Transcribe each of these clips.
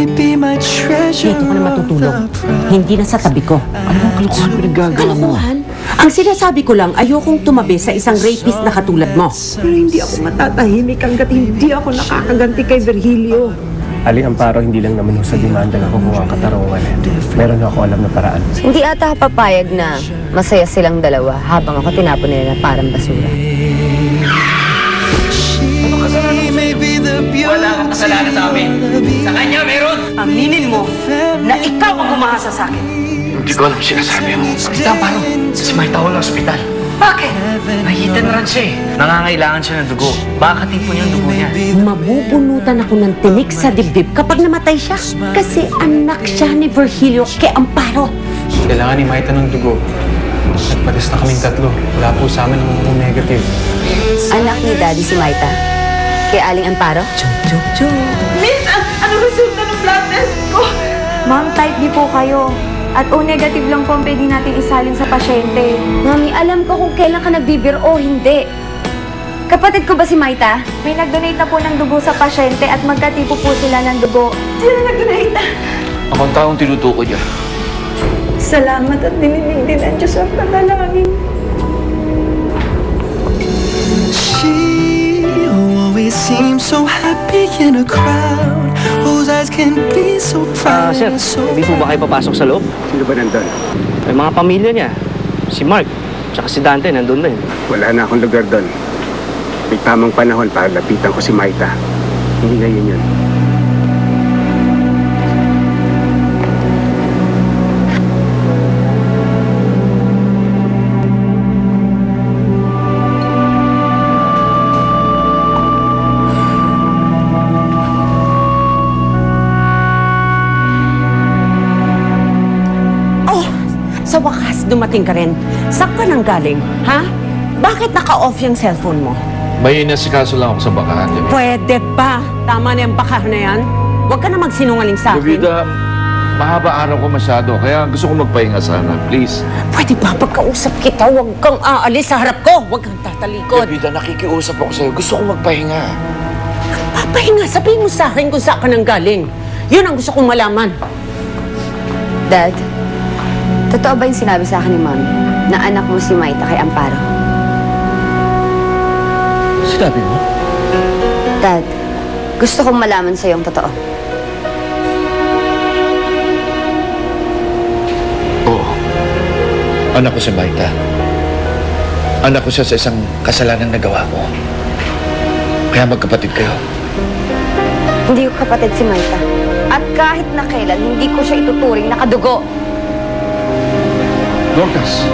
Dito ka na matutulog. Hindi na sa tabi ko. Ano bang kalokohan pinaggagawa mo? Kalokohan? Ang sinasabi ko lang, ayokong tumabi sa isang rapist na katulad mo. Pero hindi ako matatahimik hanggat hindi ako nakakaganti kay Virgilio. Ali Amparo, hindi lang naman sa demanda na kukuha ang katarungan. Meron ako alam na paraan. Hindi ata papayag na masaya silang dalawa habang ako tinapon nila na parang basura. Wala kang kasalanan sa amin. Sa kanya, meron! Aminin mo na ikaw ang umahasa sa akin. Hindi ko alam sinasabi mo. Tita Amparo, si Marta wala ospital. Bakit? Nahitan na rin siya eh. Nangangailangan siya ng dugo. Baka katingin niya ang dugo niya. Mabubunutan ako ng tinik sa dibdib kapag namatay siya. Kasi anak siya ni Virgilio kay Amparo. Kailangan ni Maita ng dugo. Nagpatis na kaming tatlo. Wala po sa amin ang negative. Anak ni Daddy si Maita. Kay Aling Amparo? Miss, ano resulta ng blood test ko? Ma'am, type D po kayo. At O negative lang po ang pwede natin isalin sa pasyente. Mami, alam ko kung kailan ka nagbibiro o hindi. Kapatid ko ba si Maita? May nag-donate na po ng dugo sa pasyente at magkatipo po sila ng dugo. Sino nag-donate na? Ako ang taong tinutukoy niya. Salamat at dininig din ang Diyos ang panalangin. Seems so happy in a crowd whose eyes can be so proud. Sir, hindi po ba kayo papasok sa loob? Sino ba nandun? May mga pamilya niya. Si Mark, tsaka si Dante, nandun din. Wala na akong lugar doon. May tamang panahon para lapitan ko si Maita. Hindi ngayon yun. Sa wakas, dumating ka rin. Saan ka nang galing, ha? Bakit naka-off yung cellphone mo? May inasikaso lang ako sa bakahan. Pwede pa. Tama na yung bakahan na yan. Huwag ka na magsinungaling sa akin. Gavida, mahaba araw ko masyado, kaya gusto ko magpahinga sana. Please. Pwede ba pagkausap kita, huwag kang aalis sa harap ko. Huwag kang tatalikod. Gavida, nakikiusap ako sa'yo. Gusto ko magpahinga. Papahinga, sabihin mo sa akin kung saan ka nang galing. Yun ang gusto kong malaman. Dad, totoo ba yung sinabi sa akin ni Mami na anak mo si Maita kay Amparo? Sinabi mo? Dad, gusto kong malaman sa'yo ang totoo. Oo. Anak ko si Maita. Anak ko siya sa isang kasalanan na gawa ko. Kaya magkapatid kayo. Hindi ko kapatid si Maita. At kahit na kailan, hindi ko siya ituturing na kadugo. Dorcas!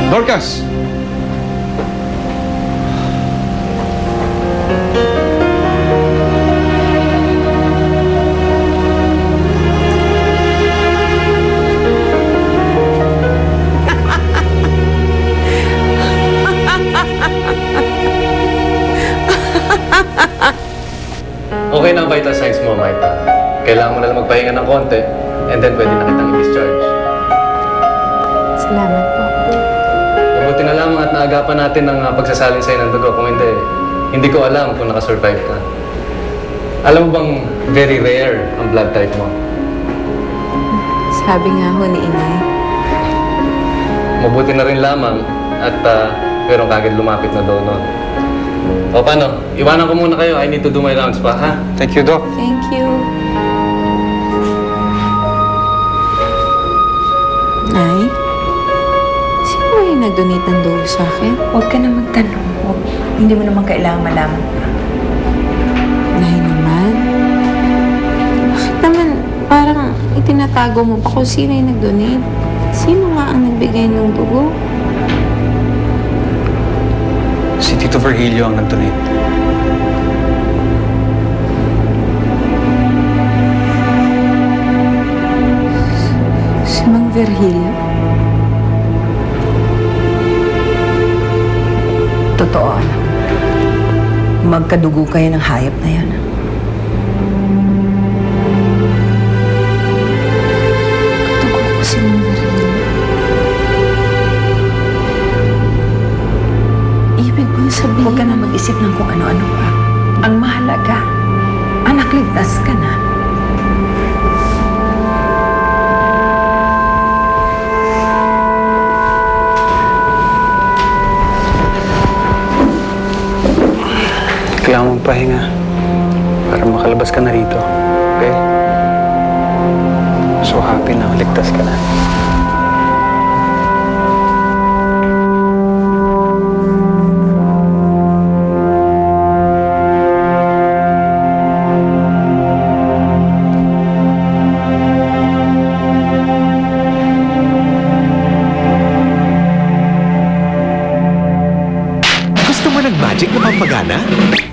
Dorcas! Okay na ang vital signs mo, Maita. Kailangan mo na lang magpahinga ng konti and then pwede na kitang i-discharge. Salamat po. Mabuti na lamang at naagapan natin ang pagsasalin sa'yo ng dugo. Kung hindi ko alam kung nakasurvive ka. Alam mo bang very rare ang blood type mo? Sabi nga ho ni Inay. Mabuti na rin lamang at meron kagad lumapit na donor. O paano? Iwanan ko muna kayo. I need to do my rounds pa, ha? Thank you, Doc. Thank you. Nay? Sino ba yung nag-donate ng dugo sa akin? Huwag ka na magtanong. Hindi mo naman kailangan malaman pa. Nay naman. Bakit naman parang itinatago mo pa kung sino yung nag-donate? Sino nga ang nagbigay ng dugo? Si Tito Virgilio ang nag-donate. Si Mang Virgilio? Totoo, anak. Magkadugo kayo ng hayop na yan. Kadugo ko si Mang Virgilio. Ibig mo sabihin... Huwag ka na mag-isip ng kung ano-ano pa. Ang mahalaga, anak, ligtas ka na. kailangan magpahinga para makalabas ka na rito. Okay? So happy na ligtas ka na. Gusto mo ng magic na pampagana?